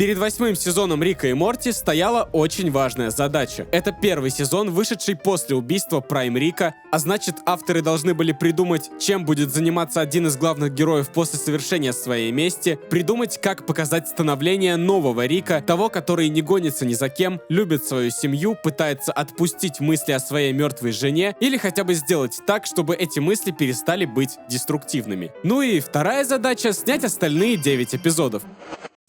Перед 8-м сезоном Рика и Морти стояла очень важная задача. Это первый сезон, вышедший после убийства Прайм Рика, а значит, авторы должны были придумать, чем будет заниматься один из главных героев после совершения своей мести, придумать, как показать становление нового Рика, того, который не гонится ни за кем, любит свою семью, пытается отпустить мысли о своей мертвой жене или хотя бы сделать так, чтобы эти мысли перестали быть деструктивными. Ну и вторая задача — снять остальные 9 эпизодов.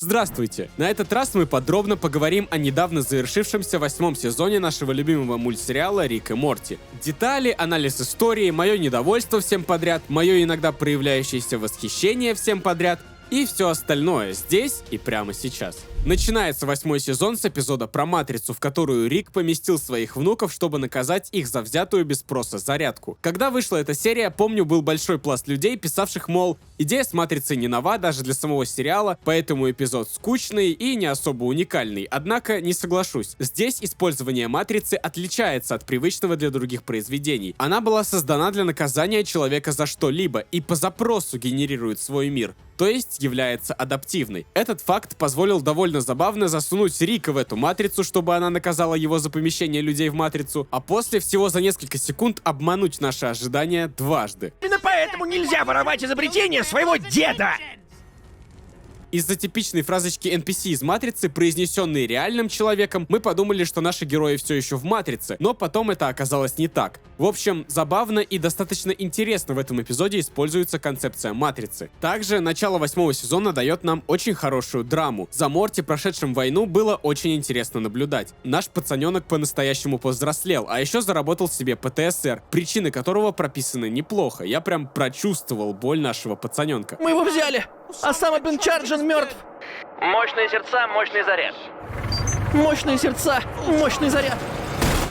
Здравствуйте! На этот раз мы подробно поговорим о недавно завершившемся 8-м сезоне нашего любимого мультсериала «Рик и Морти». Детали, анализ истории, мое недовольство всем подряд, мое иногда проявляющееся восхищение всем подряд и все остальное здесь и прямо сейчас. Начинается 8-й сезон с эпизода про Матрицу, в которую Рик поместил своих внуков, чтобы наказать их за взятую без спроса зарядку. Когда вышла эта серия, помню, был большой пласт людей, писавших, мол, идея с Матрицей не нова даже для самого сериала, поэтому эпизод скучный и не особо уникальный. Однако не соглашусь, здесь использование Матрицы отличается от привычного для других произведений. Она была создана для наказания человека за что-либо и по запросу генерирует свой мир, то есть является адаптивной. Этот факт позволил довольно забавно засунуть Рика в эту Матрицу, чтобы она наказала его за помещение людей в Матрицу, а после всего за несколько секунд обмануть наши ожидания дважды. Именно поэтому нельзя воровать изобретение своего деда! Из-за типичной фразочки NPC из Матрицы, произнесенной реальным человеком, мы подумали, что наши герои все еще в Матрице, но потом это оказалось не так. В общем, забавно и достаточно интересно в этом эпизоде используется концепция Матрицы. Также начало 8-го сезона дает нам очень хорошую драму. За Морти, прошедшим войну, было очень интересно наблюдать. Наш пацаненок по-настоящему повзрослел, а еще заработал себе ПТСР, причины которого прописаны неплохо. Я прям прочувствовал боль нашего пацаненка. Мы его взяли, а сам Бен Чарджин мертв. Мощные сердца, мощный заряд. Мощные сердца, мощный заряд.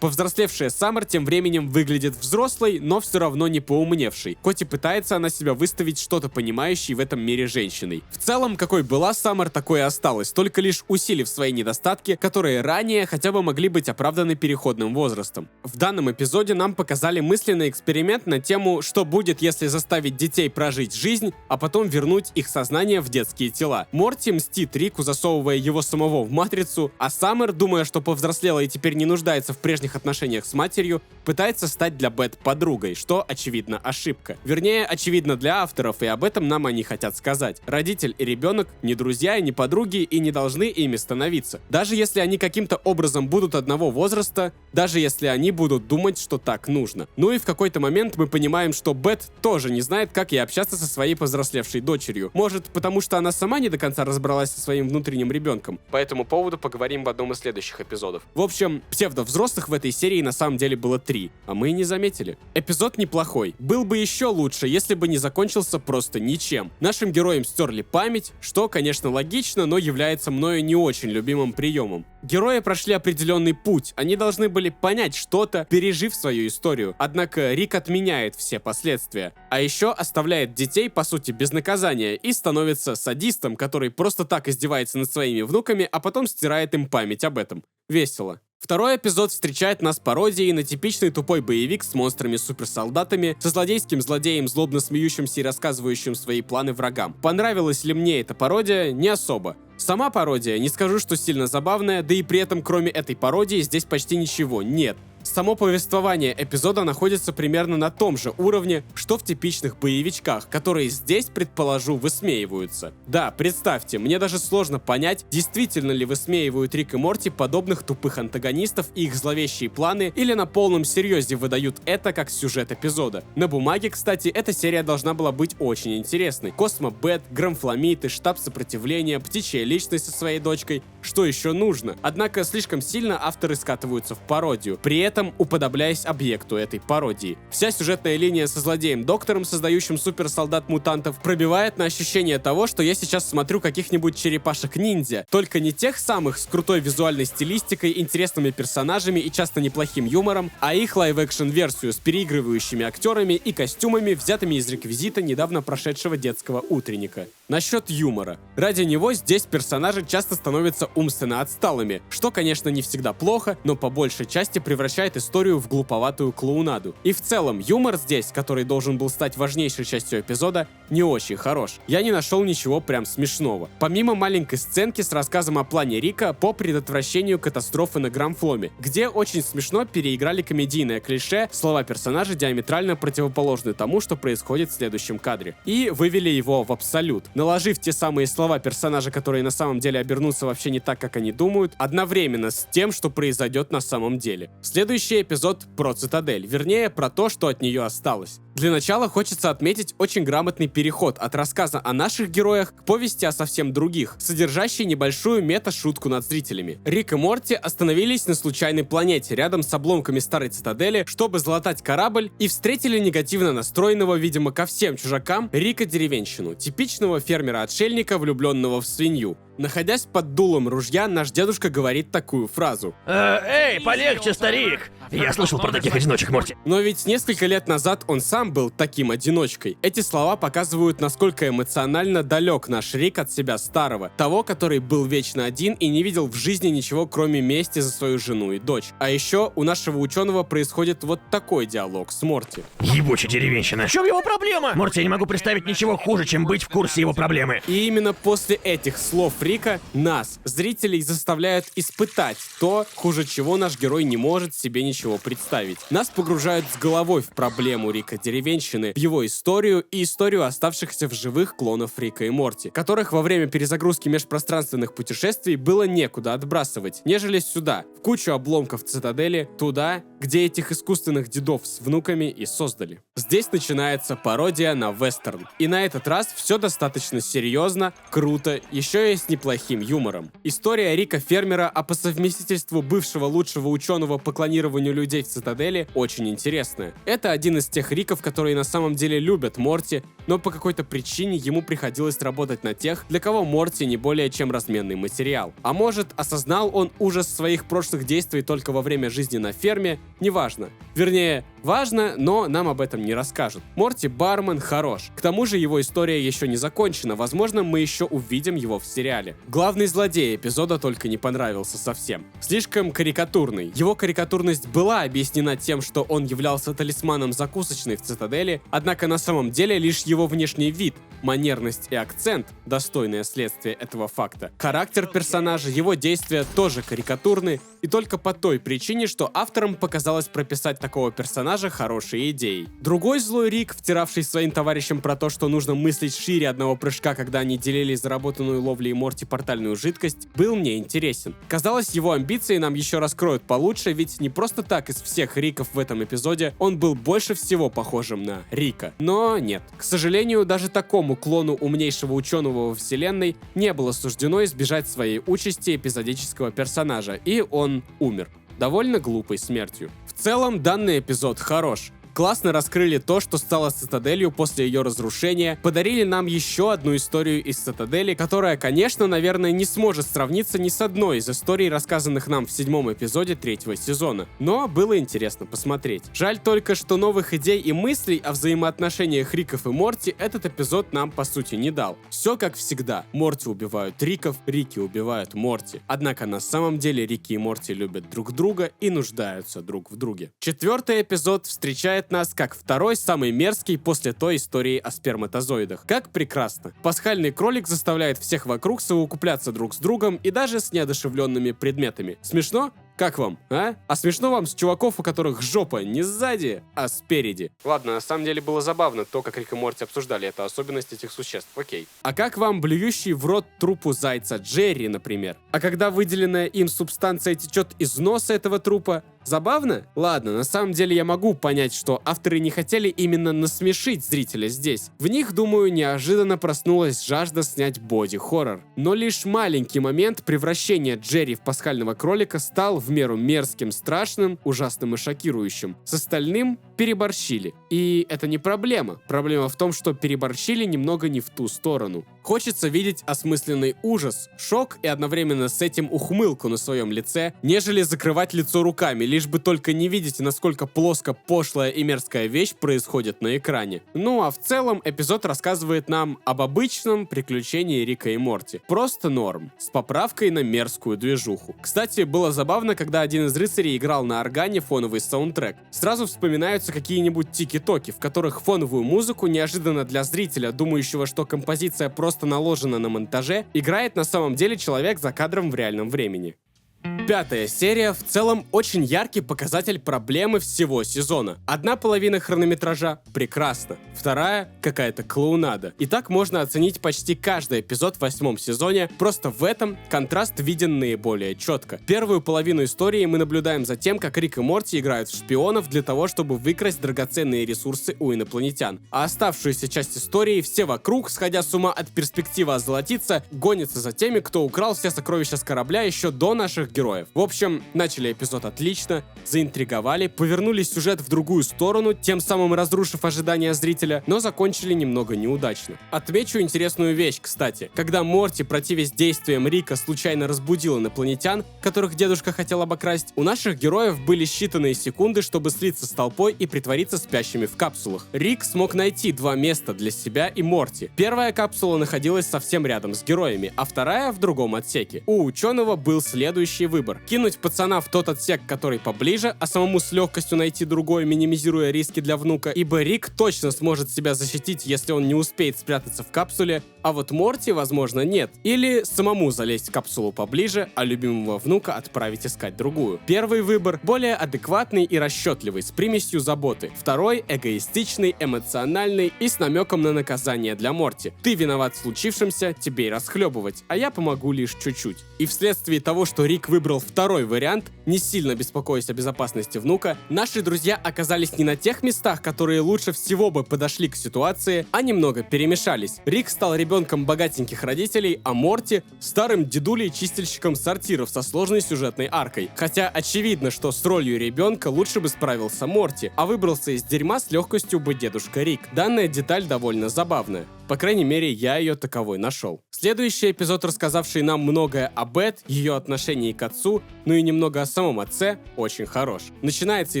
Повзрослевшая Саммер тем временем выглядит взрослой, но все равно не поумневшей, хоть и пытается она себя выставить что-то понимающей в этом мире женщиной. В целом, какой была Саммер, такой и осталась, только лишь усилив свои недостатки, которые ранее хотя бы могли быть оправданы переходным возрастом. В данном эпизоде нам показали мысленный эксперимент на тему, что будет, если заставить детей прожить жизнь, а потом вернуть их сознание в детские тела. Морти мстит Рику, засовывая его самого в Матрицу, а Саммер, думая, что повзрослела и теперь не нуждается в прежних отношениях с матерью, пытается стать для Бет подругой, что, очевидно, ошибка. Вернее, очевидно для авторов, и об этом нам они хотят сказать. Родитель и ребенок не друзья и не подруги и не должны ими становиться. Даже если они каким-то образом будут одного возраста, даже если они будут думать, что так нужно. Ну и в какой-то момент мы понимаем, что Бет тоже не знает, как ей общаться со своей повзрослевшей дочерью. Может, потому что она сама не до конца разобралась со своим внутренним ребенком. По этому поводу поговорим в одном из следующих эпизодов. В общем, псевдовзрослых в этой серии на самом деле было 3, а мы и не заметили. Эпизод неплохой. Был бы еще лучше, если бы не закончился просто ничем. Нашим героям стерли память, что, конечно, логично, но является мною не очень любимым приемом. Герои прошли определенный путь, они должны были понять что-то, пережив свою историю. Однако Рик отменяет все последствия. А еще оставляет детей, по сути, без наказания и становится садистом, который просто так издевается над своими внуками, а потом стирает им память об этом. Весело. Второй эпизод встречает нас пародией на типичный тупой боевик с монстрами-суперсолдатами, со злодейским злодеем, злобно смеющимся и рассказывающим свои планы врагам. Понравилась ли мне эта пародия? Не особо. Сама пародия, не скажу, что сильно забавная, да и при этом кроме этой пародии здесь почти ничего нет. Само повествование эпизода находится примерно на том же уровне, что в типичных боевичках, которые здесь, предположу, высмеиваются. Да, представьте, мне даже сложно понять, действительно ли высмеивают Рик и Морти подобных тупых антагонистов и их зловещие планы, или на полном серьезе выдают это как сюжет эпизода. На бумаге, кстати, эта серия должна была быть очень интересной. Космо Бет, Грамфламиты, штаб сопротивления, птичья личность со своей дочкой. Что еще нужно? Однако слишком сильно авторы скатываются в пародию, при этом уподобляясь объекту этой пародии. Вся сюжетная линия со злодеем-доктором, создающим суперсолдат-мутантов, пробивает на ощущение того, что я сейчас смотрю каких-нибудь черепашек-ниндзя, только не тех самых с крутой визуальной стилистикой, интересными персонажами и часто неплохим юмором, а их лайв-экшн-версию с переигрывающими актерами и костюмами, взятыми из реквизита недавно прошедшего детского утренника. Насчет юмора. Ради него здесь персонажи часто становятся умственно отсталыми, что, конечно, не всегда плохо, но по большей части превращает историю в глуповатую клоунаду. И в целом, юмор здесь, который должен был стать важнейшей частью эпизода, не очень хорош. Я не нашел ничего прям смешного. Помимо маленькой сценки с рассказом о плане Рика по предотвращению катастрофы на Грамфломе, где очень смешно переиграли комедийное клише, слова персонажа диаметрально противоположны тому, что происходит в следующем кадре. И вывели его в абсолют, наложив те самые слова персонажа, которые на самом деле обернутся вообще не так, как они думают, одновременно с тем, что произойдет на самом деле. Следующий эпизод про Цитадель, вернее, про то, что от нее осталось. Для начала хочется отметить очень грамотный переход от рассказа о наших героях к повести о совсем других, содержащей небольшую мета-шутку над зрителями. Рик и Морти остановились на случайной планете рядом с обломками старой цитадели, чтобы залатать корабль, и встретили негативно настроенного, видимо, ко всем чужакам, Рика-деревенщину, типичного фермера-отшельника, влюбленного в свинью. Находясь под дулом ружья, наш дедушка говорит такую фразу. Эй, полегче, старик! Я слышал про таких одиночек, Морти. Но ведь несколько лет назад он сам был таким одиночкой. Эти слова показывают, насколько эмоционально далек наш Рик от себя старого, того, который был вечно один и не видел в жизни ничего, кроме мести за свою жену и дочь. А еще у нашего ученого происходит вот такой диалог с Морти. Ебучая деревенщина. В чем его проблема? Морти, я не могу представить ничего хуже, чем быть в курсе его проблемы. И именно после этих слов Рика нас, зрителей, заставляют испытать то, хуже чего наш герой не может себе ничего представить. Нас погружают с головой в проблему Рика деревенщины, в его историю и историю оставшихся в живых клонов Рика и Морти, которых во время перезагрузки межпространственных путешествий было некуда отбрасывать, нежели сюда, в кучу обломков цитадели, туда, где этих искусственных дедов с внуками и создали. Здесь начинается пародия на вестерн. И на этот раз все достаточно серьезно, круто, еще и с неплохим юмором. История Рика Фермера, а по совместительству бывшего лучшего ученого по клонированию людей в цитадели, очень интересная. Это один из тех Риков, которые на самом деле любят Морти, но по какой-то причине ему приходилось работать на тех, для кого Морти не более чем разменный материал. А может, осознал он ужас своих прошлых действий только во время жизни на ферме, неважно. Вернее, важно, но нам об этом не расскажут. Морти бармен хорош. К тому же его история еще не закончена, возможно, мы еще увидим его в сериале. Главный злодей эпизода только не понравился совсем. Слишком карикатурный. Его карикатурность была объяснена тем, что он являлся талисманом закусочной в цитадели, однако на самом деле лишь его внешний вид, манерность и акцент – достойное следствие этого факта. Характер персонажа, его действия тоже карикатурны, и только по той причине, что авторам показалось прописать такого персонажа хорошей идеей. Другой злой Рик, втиравший своим товарищам про то, что нужно мыслить шире одного прыжка, когда они делили заработанную ловлей Морти портальную жидкость, был мне интересен. Казалось, его амбиции нам еще раскроют получше, ведь не просто так из всех Риков в этом эпизоде он был больше всего похожим на Рика. Но нет. К сожалению, даже такому клону умнейшего ученого во вселенной не было суждено избежать своей участи эпизодического персонажа, и он умер. Довольно глупой смертью. В целом, данный эпизод хорош. Классно раскрыли то, что стало цитаделью после ее разрушения, подарили нам еще одну историю из цитадели, которая, конечно, наверное, не сможет сравниться ни с одной из историй, рассказанных нам в 7-м эпизоде 3-го сезона. Но было интересно посмотреть. Жаль только, что новых идей и мыслей о взаимоотношениях Риков и Морти этот эпизод нам, по сути, не дал. Все как всегда. Морти убивают Риков, Рики убивают Морти. Однако на самом деле Рики и Морти любят друг друга и нуждаются друг в друге. 4-й эпизод встречает нас как второй, самый мерзкий после той истории о сперматозоидах. Как прекрасно. Пасхальный кролик заставляет всех вокруг совокупляться друг с другом и даже с неодушевленными предметами. Смешно? Как вам, а? А смешно вам с чуваков, у которых жопа не сзади, а спереди? Ладно, на самом деле было забавно то, как Рик и Морти обсуждали эту особенность этих существ, окей. А как вам блюющий в рот трупу зайца Джерри, например? А когда выделенная им субстанция течет из носа этого трупа? Забавно? Ладно, на самом деле я могу понять, что авторы не хотели именно насмешить зрителя здесь. В них, думаю, неожиданно проснулась жажда снять боди-хоррор. Но лишь маленький момент превращения Джерри в пасхального кролика стал в меру мерзким, страшным, ужасным и шокирующим. С остальным переборщили. И это не проблема. Проблема в том, что переборщили немного не в ту сторону. Хочется видеть осмысленный ужас, шок и одновременно с этим ухмылку на своем лице, нежели закрывать лицо руками, лишь бы только не видеть, насколько плоско пошлая и мерзкая вещь происходит на экране. Ну а в целом эпизод рассказывает нам об обычном приключении Рика и Морти. Просто норм, с поправкой на мерзкую движуху. Кстати, было забавно, когда один из рыцарей играл на органе фоновый саундтрек. Сразу вспоминаются какие-нибудь тики-токи, в которых фоновую музыку неожиданно для зрителя, думающего, что композиция просто наложена на монтаже, играет на самом деле человек за кадром в реальном времени. 5-я серия в целом очень яркий показатель проблемы всего сезона. Одна половина хронометража прекрасно, вторая какая-то клоунада. И так можно оценить почти каждый эпизод в 8-м сезоне, просто в этом контраст виден наиболее четко. Первую половину истории мы наблюдаем за тем, как Рик и Морти играют в шпионов для того, чтобы выкрасть драгоценные ресурсы у инопланетян. А оставшуюся часть истории все вокруг, сходя с ума от перспективы озолотиться, гонятся за теми, кто украл все сокровища с корабля еще до наших героев. В общем, начали эпизод отлично, заинтриговали, повернули сюжет в другую сторону, тем самым разрушив ожидания зрителя, но закончили немного неудачно. Отмечу интересную вещь, кстати. Когда Морти, противясь действиям Рика, случайно разбудил инопланетян, которых дедушка хотел обокрасть, у наших героев были считанные секунды, чтобы слиться с толпой и притвориться спящими в капсулах. Рик смог найти два места для себя и Морти. Первая капсула находилась совсем рядом с героями, а вторая в другом отсеке. У ученого был следующий выбор. Кинуть пацана в тот отсек, который поближе, а самому с легкостью найти другой, минимизируя риски для внука, ибо Рик точно сможет себя защитить, если он не успеет спрятаться в капсуле, а вот Морти, возможно, нет. Или самому залезть в капсулу поближе, а любимого внука отправить искать другую. Первый выбор более адекватный и расчетливый, с примесью заботы. Второй эгоистичный, эмоциональный и с намеком на наказание для Морти. Ты виноват в случившемся, тебе и расхлебывать, а я помогу лишь чуть-чуть. И вследствие того, что Рик выбрал второй вариант, не сильно беспокоясь о безопасности внука, наши друзья оказались не на тех местах, которые лучше всего бы подошли к ситуации, а немного перемешались. Рик стал ребенком богатеньких родителей, а Морти — старым дедулей-чистильщиком сортиров со сложной сюжетной аркой. Хотя очевидно, что с ролью ребенка лучше бы справился Морти, а выбрался из дерьма с легкостью бы дедушка Рик. Данная деталь довольно забавная. По крайней мере, я ее таковой нашел. Следующий эпизод, рассказавший нам многое о Бет, ее отношении к отцу, ну и немного о самом отце, очень хорош. Начинается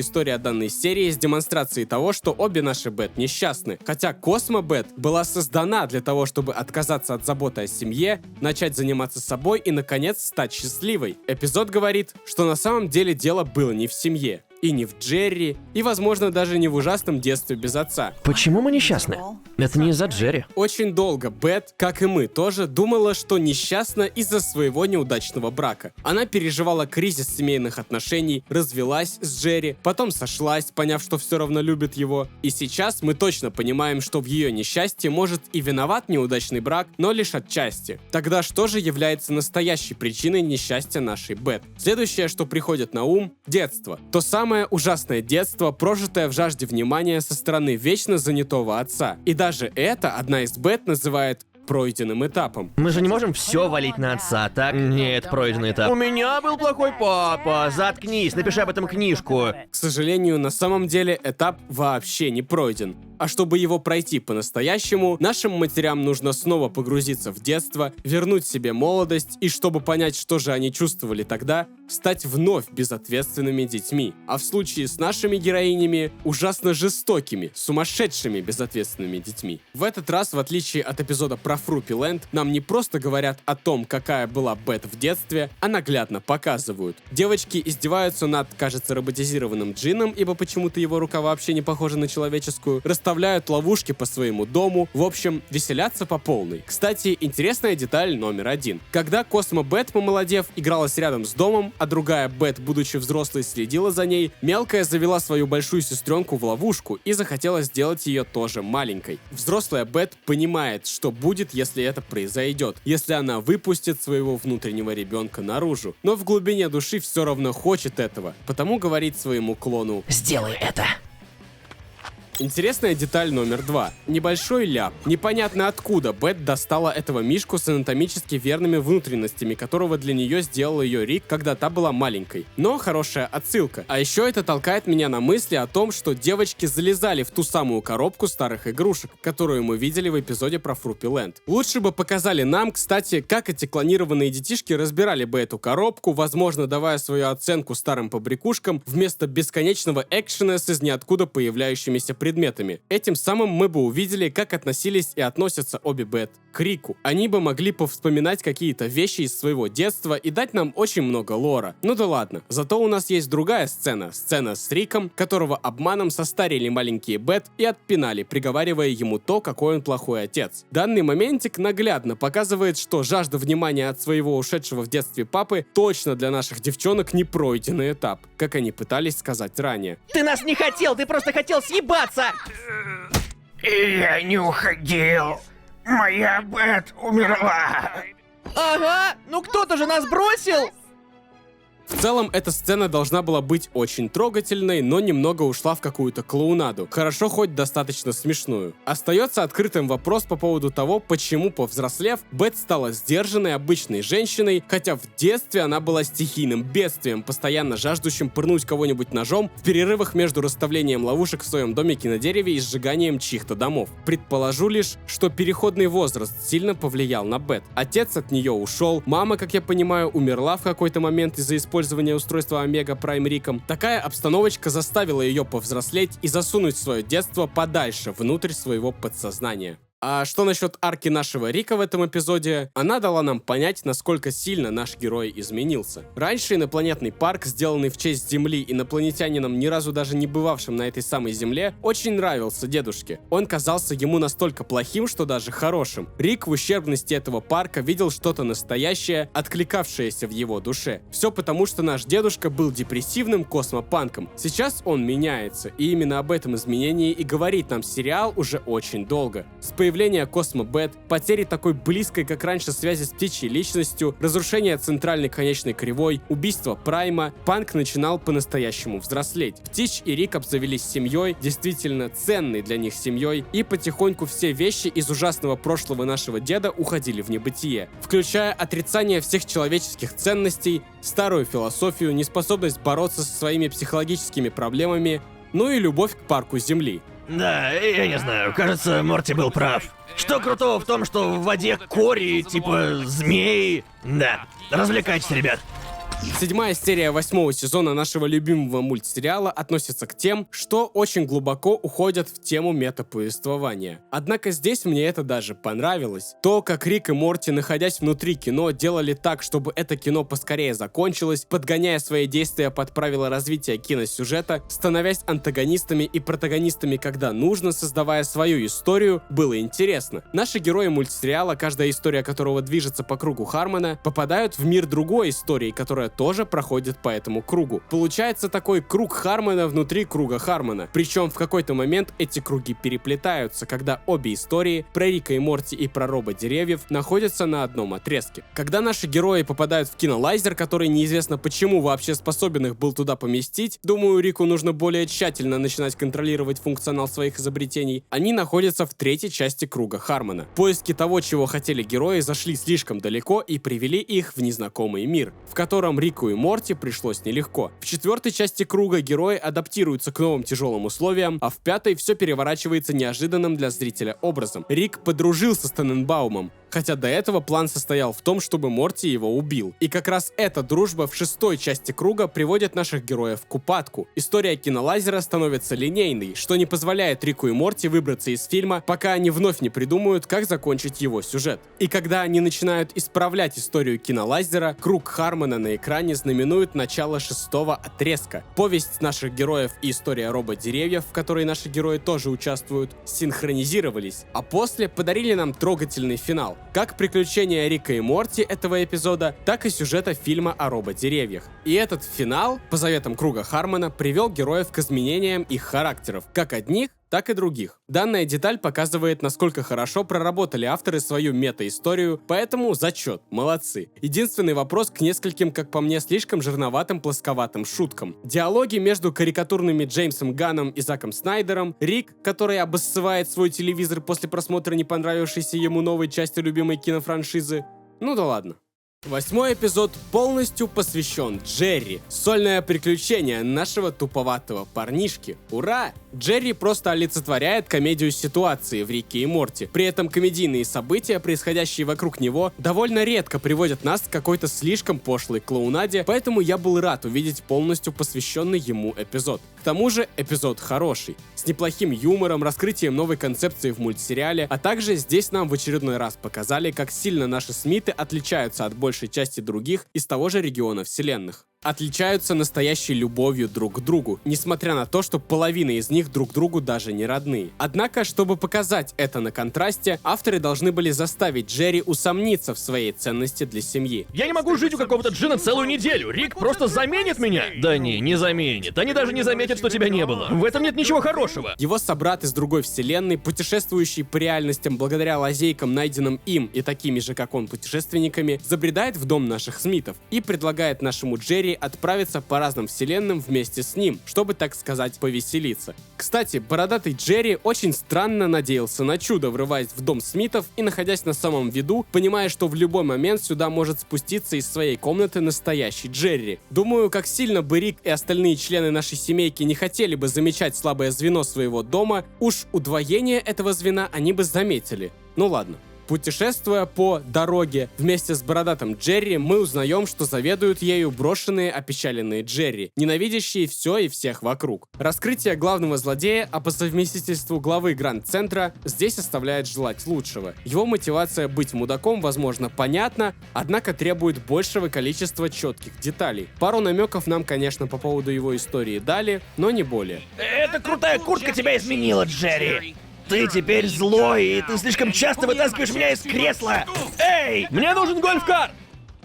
история данной серии с демонстрации того, что обе наши Бет несчастны. Хотя Космо Бет была создана для того, чтобы отказаться от заботы о семье, начать заниматься собой и, наконец, стать счастливой. Эпизод говорит, что на самом деле дело было не в семье. И не в Джерри, и, возможно, даже не в ужасном детстве без отца. Почему мы несчастны? Это не из-за Джерри. Очень долго Бет, как и мы тоже, думала, что несчастна из-за своего неудачного брака. Она переживала кризис семейных отношений, развелась с Джерри, потом сошлась, поняв, что все равно любит его. И сейчас мы точно понимаем, что в ее несчастье может и виноват неудачный брак, но лишь отчасти. Тогда что же является настоящей причиной несчастья нашей Бет? Следующее, что приходит на ум — детство. То самое ужасное детство, прожитое в жажде внимания со стороны вечно занятого отца. И даже это одна из Бет называет пройденным этапом. Мы же не можем все валить на отца, так? Нет, пройденный этап. У меня был плохой папа. Заткнись, напиши об этом книжку. К сожалению, на самом деле этап вообще не пройден. А чтобы его пройти по-настоящему, нашим матерям нужно снова погрузиться в детство, вернуть себе молодость и, чтобы понять, что же они чувствовали тогда, стать вновь безответственными детьми. А в случае с нашими героинями, ужасно жестокими, сумасшедшими безответственными детьми. В этот раз, в отличие от эпизода про Фрупи Лэнд, нам не просто говорят о том, какая была Бет в детстве, а наглядно показывают. Девочки издеваются над, кажется, роботизированным Джином, ибо почему-то его рука вообще не похожа на человеческую, расставляют ловушки по своему дому, в общем, веселятся по полной. Кстати, интересная деталь номер 1. Когда Космо Бет, помолодев, игралась рядом с домом, а другая Бет, будучи взрослой, следила за ней, мелкая завела свою большую сестренку в ловушку и захотела сделать ее тоже маленькой. Взрослая Бет понимает, что будет, если это произойдет, если она выпустит своего внутреннего ребенка наружу, но в глубине души все равно хочет этого, потому говорит своему клону: «Сделай это». Интересная деталь номер 2. Небольшой ляп. Непонятно откуда Бет достала этого мишку с анатомически верными внутренностями, которого для нее сделал ее Рик, когда та была маленькой. Но хорошая отсылка. А еще это толкает меня на мысли о том, что девочки залезали в ту самую коробку старых игрушек, которую мы видели в эпизоде про Фруппи Лэнд. Лучше бы показали нам, кстати, как эти клонированные детишки разбирали бы эту коробку, возможно, давая свою оценку старым побрякушкам вместо бесконечного экшена с из ниоткуда появляющимися предметами. Этим самым мы бы увидели, как относились и относятся обе Бет к Рику. Они бы могли повспоминать какие-то вещи из своего детства и дать нам очень много лора. Ну да ладно. Зато у нас есть другая сцена. Сцена с Риком, которого обманом состарили маленькие Бет и отпинали, приговаривая ему то, какой он плохой отец. Данный моментик наглядно показывает, что жажда внимания от своего ушедшего в детстве папы точно для наших девчонок не пройденный этап, как они пытались сказать ранее. Ты нас не хотел, ты просто хотел съебаться! Я не уходил. Моя Бет умерла. Ага, ну кто-то же нас бросил! В целом, эта сцена должна была быть очень трогательной, но немного ушла в какую-то клоунаду. Хорошо, хоть достаточно смешную. Остается открытым вопрос по поводу того, почему, повзрослев, Бет стала сдержанной, обычной женщиной, хотя в детстве она была стихийным бедствием, постоянно жаждущим пырнуть кого-нибудь ножом в перерывах между расставлением ловушек в своем домике на дереве и сжиганием чьих-то домов. Предположу лишь, что переходный возраст сильно повлиял на Бет. Отец от нее ушел, мама, как я понимаю, умерла в какой-то момент из-за использования устройства Омега Прайм Риком. Такая обстановочка заставила ее повзрослеть и засунуть свое детство подальше, внутрь своего подсознания. А что насчет арки нашего Рика в этом эпизоде? Она дала нам понять, насколько сильно наш герой изменился. Раньше инопланетный парк, сделанный в честь Земли инопланетянином, ни разу даже не бывавшим на этой самой Земле, очень нравился дедушке. Он казался ему настолько плохим, что даже хорошим. Рик в ущербности этого парка видел что-то настоящее, откликавшееся в его душе. Все потому, что наш дедушка был депрессивным космопанком. Сейчас он меняется, и именно об этом изменении и говорит нам сериал уже очень долго. С появления Космо Бет, потери такой близкой, как раньше, связи с птичьей личностью, разрушение центральной конечной кривой, убийство Прайма, Панк начинал по-настоящему взрослеть. Птич и Рик обзавелись семьей, действительно ценной для них семьей, и потихоньку все вещи из ужасного прошлого нашего деда уходили в небытие, включая отрицание всех человеческих ценностей, старую философию, неспособность бороться со своими психологическими проблемами, ну и любовь к парку Земли. Да, я не знаю, кажется, Морти был прав. Что крутого в том, что в воде кори, типа змеи? Да, развлекайтесь, ребят. 7-я серия 8-го сезона нашего любимого мультсериала относится к тем, что очень глубоко уходят в тему метаповествования. Однако здесь мне это даже понравилось. То, как Рик и Морти, находясь внутри кино, делали так, чтобы это кино поскорее закончилось, подгоняя свои действия под правила развития киносюжета, становясь антагонистами и протагонистами, когда нужно, создавая свою историю, было интересно. Наши герои мультсериала, каждая история которого движется по кругу Хармона, попадают в мир другой истории, которая тоже проходит по этому кругу. Получается такой круг Хармона внутри круга Хармона. Причем в какой-то момент эти круги переплетаются, когда обе истории про Рика и Морти и про Роба Деревьев находятся на одном отрезке. Когда наши герои попадают в кинолайзер, который неизвестно почему вообще способен их был туда поместить, думаю, Рику нужно более тщательно начинать контролировать функционал своих изобретений, они находятся в третьей части круга Хармона. Поиски того, чего хотели герои, зашли слишком далеко и привели их в незнакомый мир, в котором Рику и Морти пришлось нелегко. В 4-й части круга герои адаптируются к новым тяжелым условиям, а в 5-й все переворачивается неожиданным для зрителя образом. Рик подружился с Тененбаумом, хотя до этого план состоял в том, чтобы Морти его убил. И как раз эта дружба в 6-й части круга приводит наших героев к упадку. История кинолайзера становится линейной, что не позволяет Рику и Морти выбраться из фильма, пока они вновь не придумают, как закончить его сюжет. И когда они начинают исправлять историю кинолайзера, круг Хармона на экране знаменует начало 6-го отрезка. Повесть наших героев и история Роба Деревьев, в которой наши герои тоже участвуют, синхронизировались, а после подарили нам трогательный финал. Как приключения Рика и Морти этого эпизода, так и сюжета фильма о Роба Деревьях. И этот финал, по заветам круга Хармона, привел героев к изменениям их характеров, как одних, так и других. Данная деталь показывает, насколько хорошо проработали авторы свою мета-историю, поэтому зачет, молодцы. Единственный вопрос к нескольким, как по мне, слишком жирноватым, плосковатым шуткам. Диалоги между карикатурными Джеймсом Ганном и Заком Снайдером, Рик, который обоссывает свой телевизор после просмотра не понравившейся ему новой части любимой кинофраншизы. Ну да ладно. 8-й эпизод полностью посвящен Джерри. Сольное приключение нашего туповатого парнишки. Ура! Джерри просто олицетворяет комедию ситуации в Рике и Морти. При этом комедийные события, происходящие вокруг него, довольно редко приводят нас к какой-то слишком пошлой клоунаде, поэтому я был рад увидеть полностью посвященный ему эпизод. К тому же эпизод хороший, с неплохим юмором, раскрытием новой концепции в мультсериале, а также здесь нам в очередной раз показали, как сильно наши Смиты отличаются от большей части других из того же региона вселенных. Отличаются настоящей любовью друг к другу, несмотря на то, что половина из них друг другу даже не родные. Однако, чтобы показать это на контрасте, авторы должны были заставить Джерри усомниться в своей ценности для семьи. Я не могу жить у какого-то Джина целую неделю. Рик просто заменит меня? Да не заменит. Они даже не заметят, что тебя не было. В этом нет ничего хорошего. Его собрат из другой вселенной, путешествующий по реальностям благодаря лазейкам, найденным им и такими же, как он, путешественниками, забредает в дом наших Смитов и предлагает нашему Джерри отправиться по разным вселенным вместе с ним, чтобы, так сказать, повеселиться. Кстати, бородатый Джерри очень странно надеялся на чудо, врываясь в дом Смитов и находясь на самом виду, понимая, что в любой момент сюда может спуститься из своей комнаты настоящий Джерри. Думаю, как сильно бы Рик и остальные члены нашей семейки не хотели бы замечать слабое звено своего дома, уж удвоение этого звена они бы заметили. Ну ладно. Путешествуя по дороге вместе с бородатым Джерри, мы узнаем, что заведуют ею брошенные, опечаленные Джерри, ненавидящие все и всех вокруг. Раскрытие главного злодея, а по совместительству главы Гранд-центра, здесь оставляет желать лучшего. Его мотивация быть мудаком, возможно, понятна, однако требует большего количества четких деталей. Пару намеков нам, конечно, по поводу его истории дали, но не более. Эта крутая куртка тебя изменила, Джерри. Ты теперь злой, и ты слишком часто вытаскиваешь меня из кресла. Эй, мне нужен гольф-кар!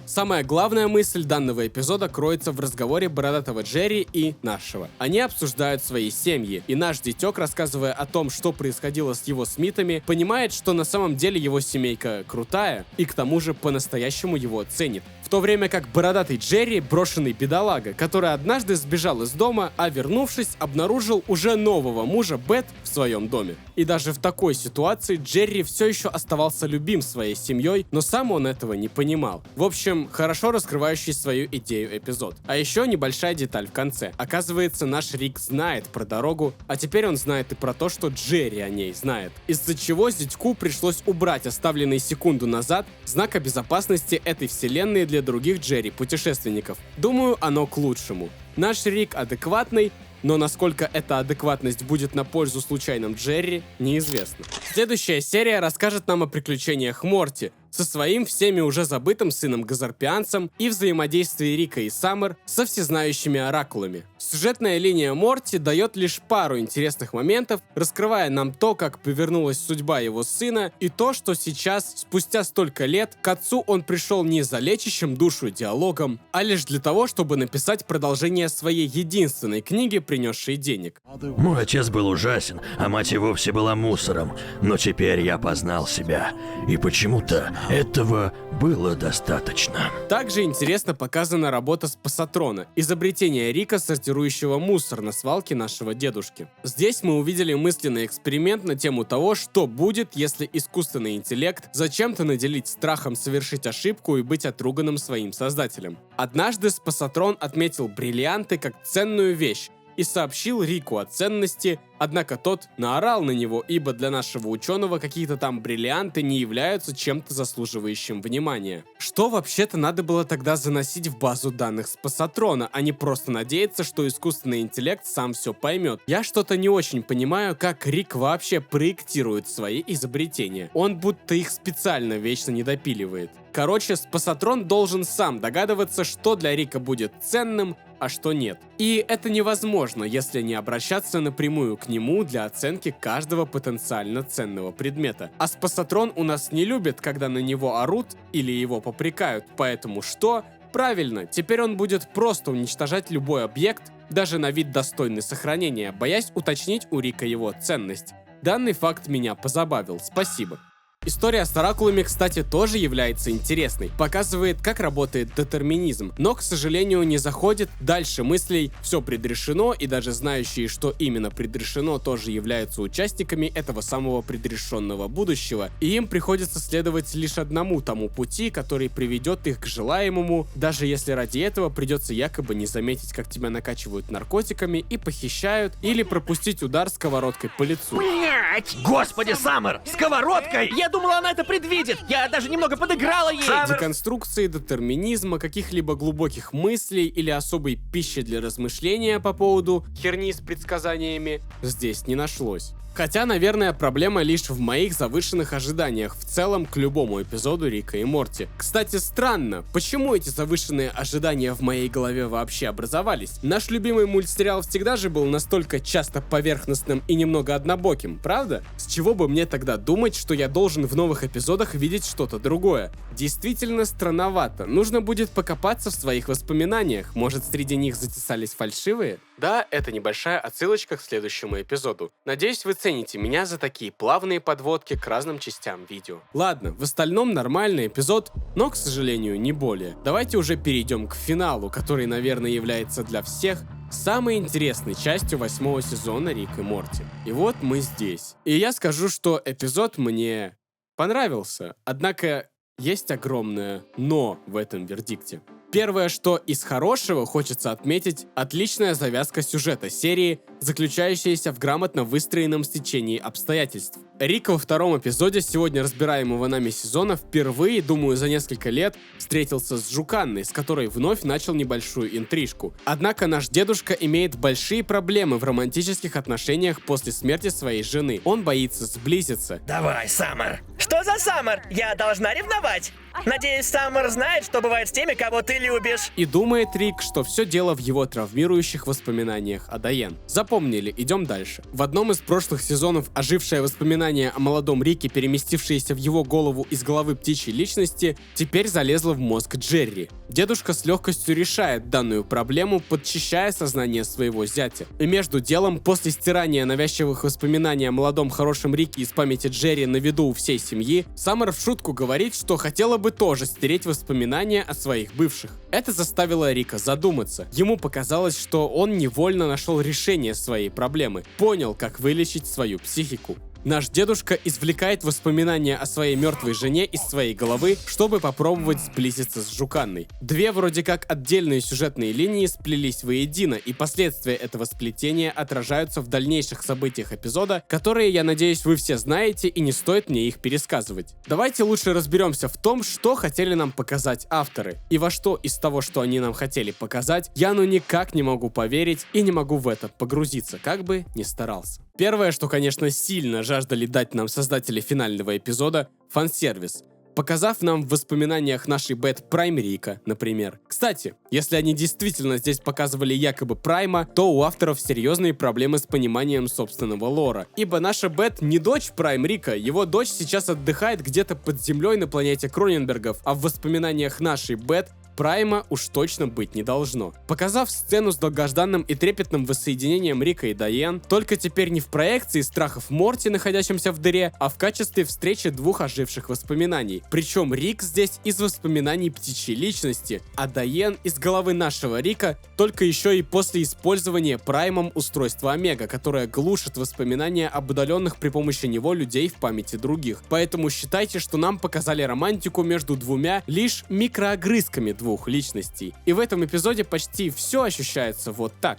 Самая главная мысль данного эпизода кроется в разговоре бородатого Джерри и нашего. Они обсуждают свои семьи, и наш дитек, рассказывая о том, что происходило с его Смитами, понимает, что на самом деле его семейка крутая, и к тому же по-настоящему его ценит. В то время как бородатый Джерри — брошенный бедолага, который однажды сбежал из дома, а вернувшись, обнаружил уже нового мужа Бет в своем доме. И даже в такой ситуации Джерри все еще оставался любим своей семьей, но сам он этого не понимал. В общем, хорошо раскрывающий свою идею эпизод. А еще небольшая деталь в конце. Оказывается, наш Рик знает про дорогу, а теперь он знает и про то, что Джерри о ней знает. Из-за чего зятьку пришлось убрать оставленный секунду назад знак о безопасности этой вселенной для других Джерри-путешественников. Думаю, оно к лучшему. Наш Рик адекватный, но насколько эта адекватность будет на пользу случайным Джерри, неизвестно. Следующая серия расскажет нам о приключениях Морти со своим всеми уже забытым сыном Газарпианцем и взаимодействии Рика и Саммер со всезнающими оракулами. Сюжетная линия Морти дает лишь пару интересных моментов, раскрывая нам то, как повернулась судьба его сына, и то, что сейчас, спустя столько лет, к отцу он пришел не за лечащим душу диалогом, а лишь для того, чтобы написать продолжение своей единственной книги, принесшей денег. Мой отец был ужасен, а мать и вовсе была мусором. Но теперь я познал себя. И почему-то этого было достаточно. Также интересно показана работа Спасатрона, изобретение Рика, сортирующего мусор на свалке нашего дедушки. Здесь мы увидели мысленный эксперимент на тему того, что будет, если искусственный интеллект зачем-то наделить страхом совершить ошибку и быть отруганным своим создателем. Однажды Спасатрон отметил бриллианты как ценную вещь и сообщил Рику о ценности, однако тот наорал на него, ибо для нашего ученого какие-то там бриллианты не являются чем-то заслуживающим внимания. Что вообще-то надо было тогда заносить в базу данных Спасатрона, а не просто надеяться, что искусственный интеллект сам все поймет. Я что-то не очень понимаю, как Рик вообще проектирует свои изобретения. Он будто их специально вечно недопиливает. Короче, Спасатрон должен сам догадываться, что для Рика будет ценным, а что нет. И это невозможно, если не обращаться напрямую к нему для оценки каждого потенциально ценного предмета. А Спасатрон у нас не любит, когда на него орут или его попрекают, поэтому что? Правильно, теперь он будет просто уничтожать любой объект, даже на вид достойный сохранения, боясь уточнить у Рика его ценность. Данный факт меня позабавил, спасибо. История с оракулами, кстати, тоже является интересной. Показывает, как работает детерминизм, но, к сожалению, не заходит дальше мыслей «все предрешено», и даже знающие, что именно предрешено, тоже являются участниками этого самого предрешенного будущего, и им приходится следовать лишь одному тому пути, который приведет их к желаемому, даже если ради этого придется якобы не заметить, как тебя накачивают наркотиками и похищают, или пропустить удар сковородкой по лицу. Блять! Господи, Саммер! Сковородкой! Я думала, она это предвидит! Я даже немного подыграла ей! Деконструкции детерминизма, каких-либо глубоких мыслей или особой пищи для размышления по поводу херни с предсказаниями здесь не нашлось. Хотя, наверное, проблема лишь в моих завышенных ожиданиях в целом к любому эпизоду Рика и Морти. Кстати, странно, почему эти завышенные ожидания в моей голове вообще образовались? Наш любимый мультсериал всегда же был настолько часто поверхностным и немного однобоким, правда? С чего бы мне тогда думать, что я должен в новых эпизодах видеть что-то другое? Действительно странновато. Нужно будет покопаться в своих воспоминаниях. Может, среди них затесались фальшивые? Да, это небольшая отсылочка к следующему эпизоду. Надеюсь, вы цените меня за такие плавные подводки к разным частям видео. Ладно, в остальном нормальный эпизод, но, к сожалению, не более. Давайте уже перейдем к финалу, который, наверное, является для всех самой интересной частью 8-го сезона Рик и Морти. И вот мы здесь. И я скажу, что эпизод мне понравился. Однако есть огромное «но» в этом вердикте. Первое, что из хорошего хочется отметить, отличная завязка сюжета серии, заключающаяся в грамотно выстроенном стечении обстоятельств. Рик во втором эпизоде сегодня разбираемого нами сезона впервые, думаю, за несколько лет встретился с Жуканной, с которой вновь начал небольшую интрижку. Однако наш дедушка имеет большие проблемы в романтических отношениях после смерти своей жены. Он боится сблизиться. Давай, Саммер! Что за Саммер? Я должна ревновать. Надеюсь, Саммер знает, что бывает с теми, кого ты любишь. И думает Рик, что все дело в его травмирующих воспоминаниях о Дайен. Запомнили, идем дальше. В одном из прошлых сезонов ожившее воспоминание о молодом Рике, переместившееся в его голову из головы птичьей личности, теперь залезло в мозг Джерри. Дедушка с легкостью решает данную проблему, подчищая сознание своего зятя. И между делом, после стирания навязчивых воспоминаний о молодом хорошем Рике из памяти Джерри на виду у всей семьи, Саммер в шутку говорит, что хотела бы тоже стереть воспоминания о своих бывших. Это заставило Рика задуматься. Ему показалось, что он невольно нашел решение своей проблемы, понял, как вылечить свою психику. Наш дедушка извлекает воспоминания о своей мертвой жене из своей головы, чтобы попробовать сблизиться с Жуканной. Две вроде как отдельные сюжетные линии сплелись воедино, и последствия этого сплетения отражаются в дальнейших событиях эпизода, которые, я надеюсь, вы все знаете, и не стоит мне их пересказывать. Давайте лучше разберемся в том, что хотели нам показать авторы, и во что из того, что они нам хотели показать, я никак не могу поверить и не могу в это погрузиться, как бы ни старался. Первое, что, конечно, сильно жаждали дать нам создатели финального эпизода — фан-сервис, показав нам в воспоминаниях нашей Бет Прайм Рика, например. Кстати, если они действительно здесь показывали якобы Прайма, то у авторов серьезные проблемы с пониманием собственного лора. Ибо наша Бет не дочь Прайм Рика, его дочь сейчас отдыхает где-то под землей на планете Кроненбергов, а в воспоминаниях нашей Бет Прайма уж точно быть не должно. Показав сцену с долгожданным и трепетным воссоединением Рика и Дайен, только теперь не в проекции страхов Морти, находящемся в дыре, а в качестве встречи двух оживших воспоминаний. Причем Рик здесь из воспоминаний птичьей личности, а Дайен из головы нашего Рика, только еще и после использования Праймом устройства Омега, которое глушит воспоминания об удаленных при помощи него людей в памяти других. Поэтому считайте, что нам показали романтику между двумя лишь микроогрызками двух личностей. И в этом эпизоде почти все ощущается вот так,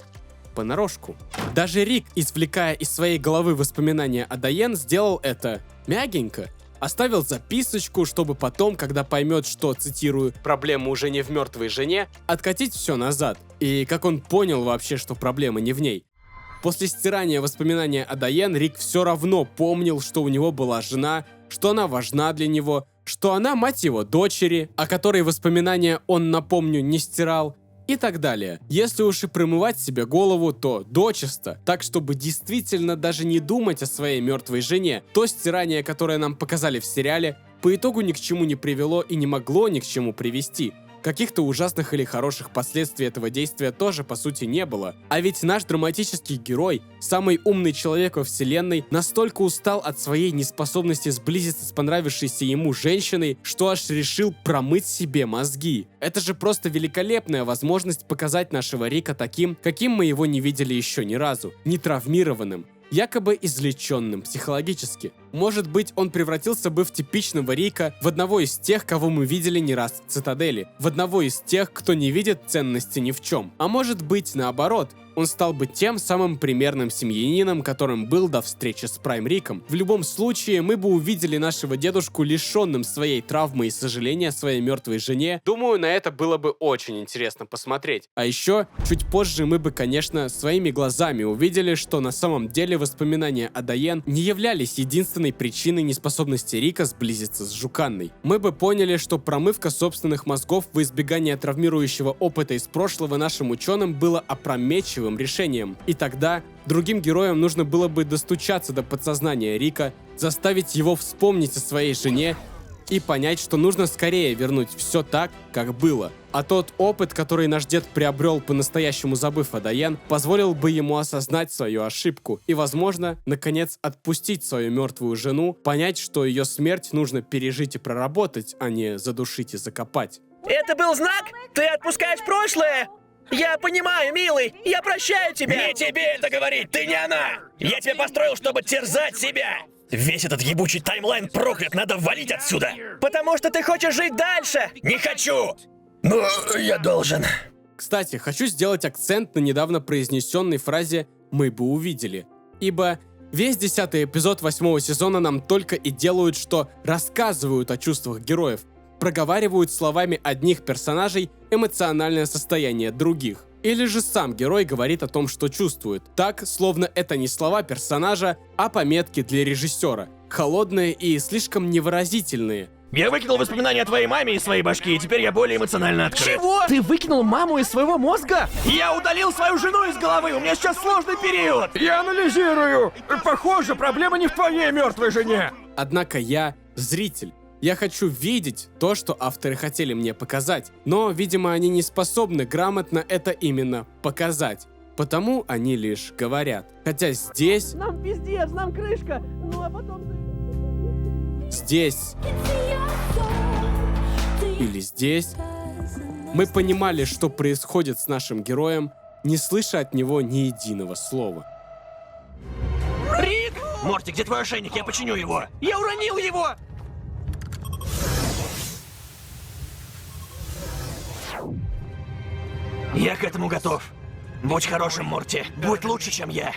понарошку. Даже Рик, извлекая из своей головы воспоминания о Дайен, сделал это мягенько. Оставил записочку, чтобы потом, когда поймет, что, цитирую, проблема уже не в мертвой жене, откатить все назад. И как он понял вообще, что проблема не в ней. После стирания воспоминания о Дайен, Рик все равно помнил, что у него была жена, что она важна для него, что она мать его дочери, о которой воспоминания он, напомню, не стирал, и так далее. Если уж и промывать себе голову, то дочисто, так чтобы действительно даже не думать о своей мертвой жене. То стирание, которое нам показали в сериале, по итогу ни к чему не привело и не могло ни к чему привести. Каких-то ужасных или хороших последствий этого действия тоже по сути не было. А ведь наш драматический герой, самый умный человек во вселенной, настолько устал от своей неспособности сблизиться с понравившейся ему женщиной, что аж решил промыть себе мозги. Это же просто великолепная возможность показать нашего Рика таким, каким мы его не видели еще ни разу. Не травмированным, якобы излеченным психологически. Может быть, он превратился бы в типичного Рика, в одного из тех, кого мы видели не раз в Цитадели, в одного из тех, кто не видит ценности ни в чем. А может быть, наоборот, он стал бы тем самым примерным семьянином, которым был до встречи с Прайм Риком. В любом случае, мы бы увидели нашего дедушку лишенным своей травмы и сожаления о своей мертвой жене. Думаю, на это было бы очень интересно посмотреть. А еще, чуть позже мы бы, конечно, своими глазами увидели, что на самом деле воспоминания о Дайен не являлись единственной причиной неспособности Рика сблизиться с Жуканной. Мы бы поняли, что промывка собственных мозгов в избегание травмирующего опыта из прошлого нашим ученым было опрометчивым решением. И тогда другим героям нужно было бы достучаться до подсознания Рика, заставить его вспомнить о своей жене и понять, что нужно скорее вернуть все так, как было. А тот опыт, который наш дед приобрел, по-настоящему забыв о Дайен, позволил бы ему осознать свою ошибку и, возможно, наконец отпустить свою мертвую жену, понять, что ее смерть нужно пережить и проработать, а не задушить и закопать. Это был знак? Ты отпускаешь прошлое? Я понимаю, милый, я прощаю тебя. Не тебе это говорить, ты не она! Я тебя построил, чтобы терзать себя! Весь этот ебучий таймлайн проклят, надо валить отсюда! Потому что ты хочешь жить дальше. Не хочу! Но я должен. Кстати, хочу сделать акцент на недавно произнесенной фразе «мы бы увидели», ибо весь 10-й эпизод 8-го сезона нам только и делают, что рассказывают о чувствах героев, проговаривают словами одних персонажей эмоциональное состояние других. Или же сам герой говорит о том, что чувствует. Так, словно это не слова персонажа, а пометки для режиссера. Холодные и слишком невыразительные. Я выкинул воспоминания о твоей маме из своей башки, и теперь я более эмоционально открыт. Чего? Ты выкинул маму из своего мозга? Я удалил свою жену из головы, у меня сейчас сложный период! Я анализирую! Похоже, проблема не в твоей мертвой жене! Однако я зритель. Я хочу видеть то, что авторы хотели мне показать, но, видимо, они не способны грамотно это именно показать. Потому они лишь говорят. Хотя здесь... Нам пиздец, нам крышка. Ну а потом... Здесь... Или здесь... Мы понимали, что происходит с нашим героем, не слыша от него ни единого слова. Рик! Морти, где твой ошейник? Я починю его! Я уронил его! Я к этому готов. Будь хорошим, Морти. Будь лучше, чем я.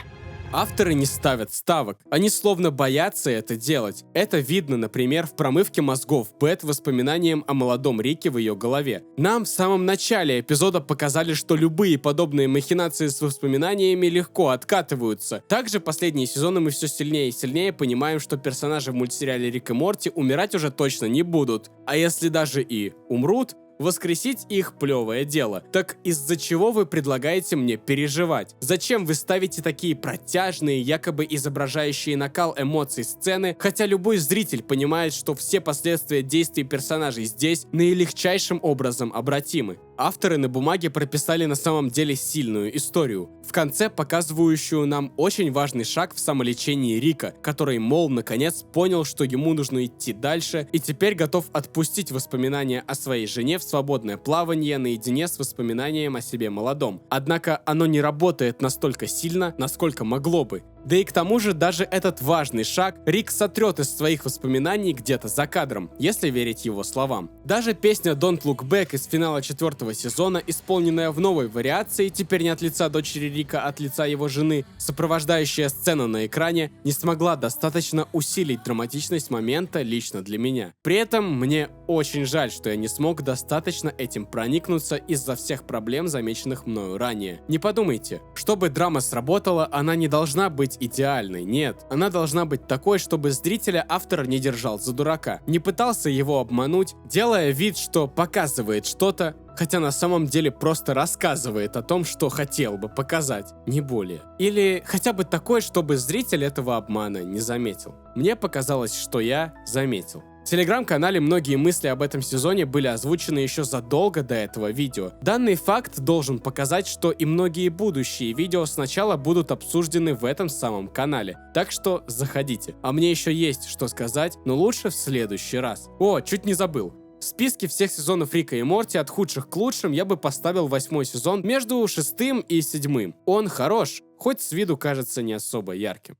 Авторы не ставят ставок, они словно боятся это делать. Это видно, например, в промывке мозгов Бет воспоминаниям о молодом Рике в ее голове. Нам в самом начале эпизода показали, что любые подобные махинации с воспоминаниями легко откатываются. Также последние сезоны мы все сильнее и сильнее понимаем, что персонажи в мультсериале Рик и Морти умирать уже точно не будут. А если даже и умрут, воскресить их плевое дело. Так из-за чего вы предлагаете мне переживать? Зачем вы ставите такие протяжные, якобы изображающие накал эмоций сцены, хотя любой зритель понимает, что все последствия действий персонажей здесь наилегчайшим образом обратимы? Авторы на бумаге прописали на самом деле сильную историю, в конце показывающую нам очень важный шаг в самолечении Рика, который, мол, наконец понял, что ему нужно идти дальше и теперь готов отпустить воспоминания о своей жене в свободное плавание наедине с воспоминанием о себе молодом. Однако оно не работает настолько сильно, насколько могло бы. Да и к тому же даже этот важный шаг Рик сотрет из своих воспоминаний где-то за кадром, если верить его словам. Даже песня Don't Look Back из финала 4-го сезона, исполненная в новой вариации, теперь не от лица дочери Рика, а от лица его жены, сопровождающая сцену на экране, не смогла достаточно усилить драматичность момента лично для меня. При этом мне очень жаль, что я не смог достаточно этим проникнуться из-за всех проблем, замеченных мною ранее. Не подумайте, чтобы драма сработала, она не должна быть идеальной, нет. Она должна быть такой, чтобы зрителя автор не держал за дурака, не пытался его обмануть, делая вид, что показывает что-то, хотя на самом деле просто рассказывает о том, что хотел бы показать, не более. Или хотя бы такой, чтобы зритель этого обмана не заметил. Мне показалось, что я заметил. В телеграм-канале многие мысли об этом сезоне были озвучены еще задолго до этого видео. Данный факт должен показать, что и многие будущие видео сначала будут обсуждены в этом самом канале. Так что заходите. А мне еще есть что сказать, но лучше в следующий раз. О, чуть не забыл. В списке всех сезонов Рика и Морти от худших к лучшим я бы поставил 8-й сезон между 6-м и 7-м. Он хорош, хоть с виду кажется не особо ярким.